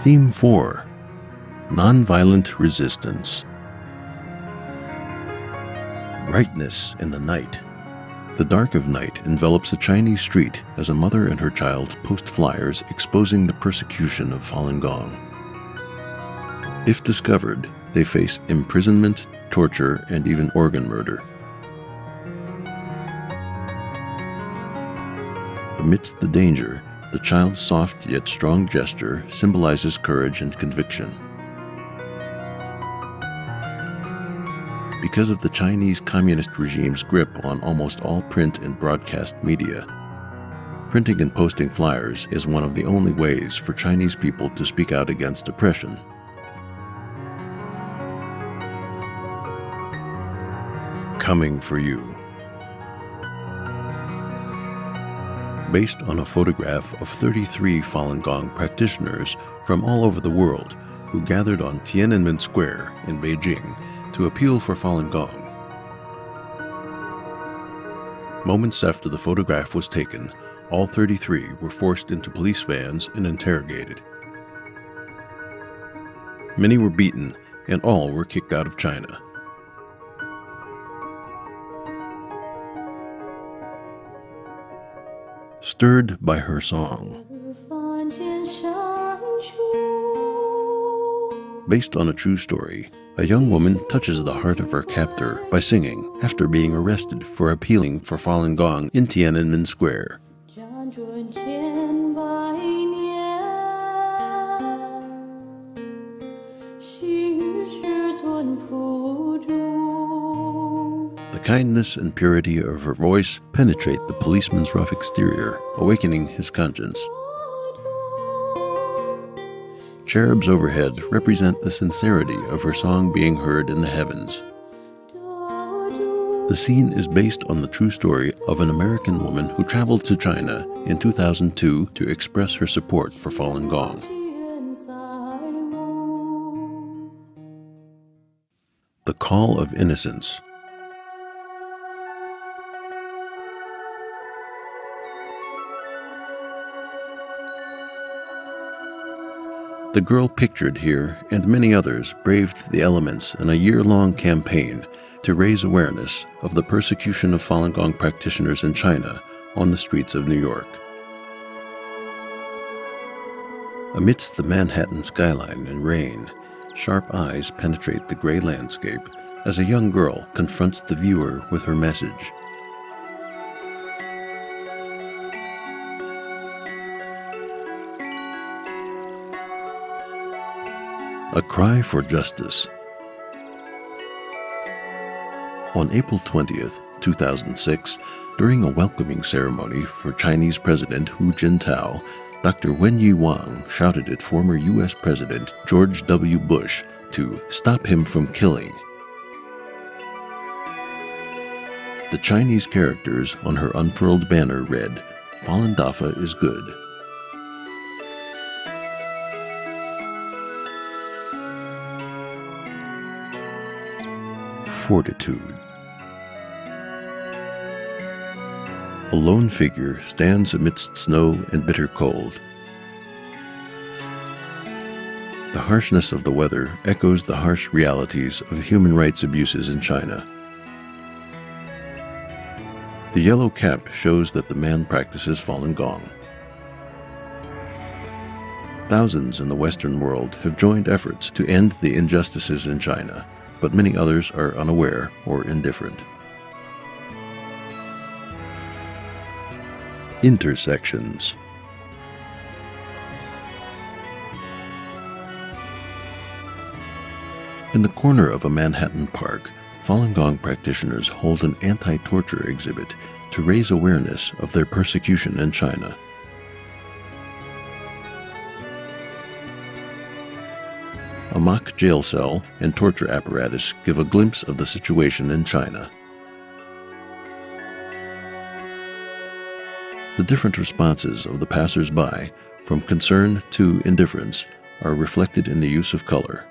Theme 4: Nonviolent Resistance. Brightness in the night. The dark of night envelops a Chinese street as a mother and her child post flyers exposing the persecution of Falun Gong. If discovered, they face imprisonment, torture, and even organ murder. Amidst the danger, the child's soft yet strong gesture symbolizes courage and conviction. Because of the Chinese communist regime's grip on almost all print and broadcast media, printing and posting flyers is one of the only ways for Chinese people to speak out against oppression. Coming for you. Based on a photograph of 33 Falun Gong practitioners from all over the world who gathered on Tiananmen Square in Beijing to appeal for Falun Gong. Moments after the photograph was taken, all 33 were forced into police vans and interrogated. Many were beaten, and all were kicked out of China. Stirred by her song. Based on a true story, a young woman touches the heart of her captor by singing after being arrested for appealing for Falun Gong in Tiananmen Square. The kindness and purity of her voice penetrate the policeman's rough exterior, awakening his conscience. Cherubs overhead represent the sincerity of her song being heard in the heavens. The scene is based on the true story of an American woman who traveled to China in 2002 to express her support for Falun Gong. The Call of Innocence. The girl pictured here and many others braved the elements in a year-long campaign to raise awareness of the persecution of Falun Gong practitioners in China on the streets of New York. Amidst the Manhattan skyline and rain, sharp eyes penetrate the gray landscape as a young girl confronts the viewer with her message. A Cry for Justice. On April 20th, 2006, during a welcoming ceremony for Chinese President Hu Jintao, Dr. Wenyi Wang shouted at former U.S. President George W. Bush to stop him from killing. The Chinese characters on her unfurled banner read, "Falun Dafa is good." Fortitude. A lone figure stands amidst snow and bitter cold. The harshness of the weather echoes the harsh realities of human rights abuses in China. The yellow cap shows that the man practices Falun Gong. Thousands in the Western world have joined efforts to end the injustices in China, but many others are unaware or indifferent. Intersections. In the corner of a Manhattan park, Falun Gong practitioners hold an anti-torture exhibit to raise awareness of their persecution in China. A mock jail cell and torture apparatus give a glimpse of the situation in China. The different responses of the passers-by, from concern to indifference, are reflected in the use of color.